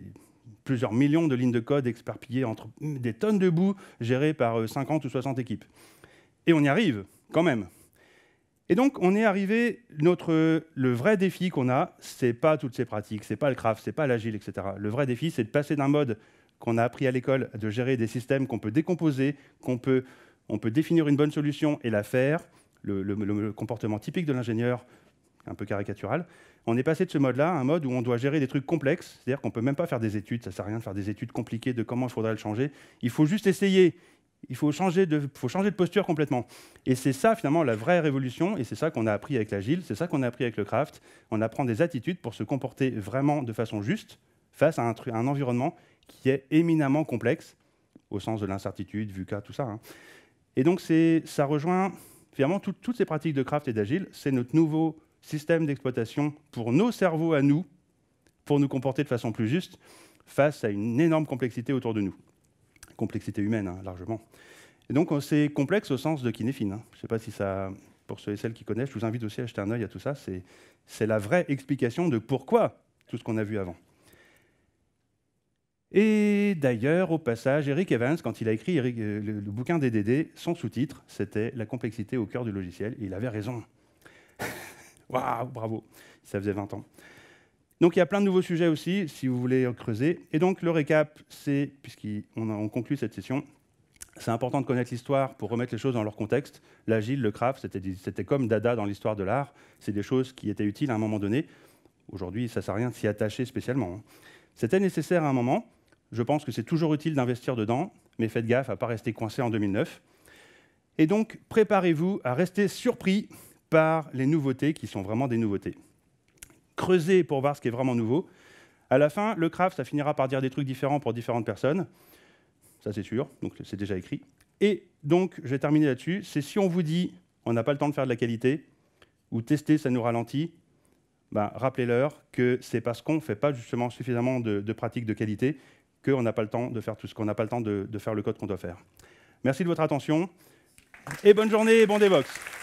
plusieurs millions de lignes de code éparpillées entre des tonnes de bouts gérées par 50 ou 60 équipes. Et on y arrive, quand même. Et donc, on est arrivé, le vrai défi qu'on a, c'est pas toutes ces pratiques, c'est pas le craft, c'est pas l'agile, etc. Le vrai défi, c'est de passer d'un mode qu'on a appris à l'école, de gérer des systèmes qu'on peut décomposer, on peut définir une bonne solution et la faire, le comportement typique de l'ingénieur, un peu caricatural. On est passé de ce mode-là à un mode où on doit gérer des trucs complexes, c'est-à-dire qu'on ne peut même pas faire des études, ça ne sert à rien de faire des études compliquées de comment il faudrait le changer. Il faut juste essayer, il faut changer de posture complètement. Et c'est ça, finalement, la vraie révolution, et c'est ça qu'on a appris avec l'agile, c'est ça qu'on a appris avec le craft. On apprend des attitudes pour se comporter vraiment de façon juste face à un environnement qui est éminemment complexe, au sens de l'incertitude, VUCA, tout ça. Hein. Et donc, ça rejoint, finalement, toutes ces pratiques de craft et d'agile, c'est notre nouveau système d'exploitation pour nos cerveaux à nous, pour nous comporter de façon plus juste, face à une énorme complexité autour de nous. Complexité humaine, hein, largement. Et donc, c'est complexe au sens de kinéphine. Hein. Je ne sais pas si ça, pour ceux et celles qui connaissent, je vous invite aussi à jeter un œil à tout ça. C'est la vraie explication de pourquoi tout ce qu'on a vu avant. Et d'ailleurs, au passage, Eric Evans, quand il a écrit le bouquin DDD, son sous-titre, c'était « La complexité au cœur du logiciel ». Et il avait raison. Waouh, bravo, ça faisait 20 ans. Donc il y a plein de nouveaux sujets aussi, si vous voulez creuser. Et donc le récap, c'est, puisqu'on conclut cette session, c'est important de connaître l'histoire pour remettre les choses dans leur contexte. L'agile, le craft, c'était comme Dada dans l'histoire de l'art. C'est des choses qui étaient utiles à un moment donné. Aujourd'hui, ça ne sert à rien de s'y attacher spécialement. Hein. C'était nécessaire à un moment. Je pense que c'est toujours utile d'investir dedans, mais faites gaffe à ne pas rester coincé en 2009. Et donc, préparez-vous à rester surpris par les nouveautés qui sont vraiment des nouveautés. Creusez pour voir ce qui est vraiment nouveau. À la fin, le craft, ça finira par dire des trucs différents pour différentes personnes. Ça, c'est sûr, donc c'est déjà écrit. Et donc, je vais terminer là-dessus. C'est si on vous dit on n'a pas le temps de faire de la qualité, ou tester, ça nous ralentit, ben, rappelez-leur que c'est parce qu'on ne fait pas justement suffisamment de pratiques de qualité qu'on n'a pas le temps de faire tout ce qu'on n'a pas le temps de faire le code qu'on doit faire. Merci de votre attention et bonne journée et bon DevOps.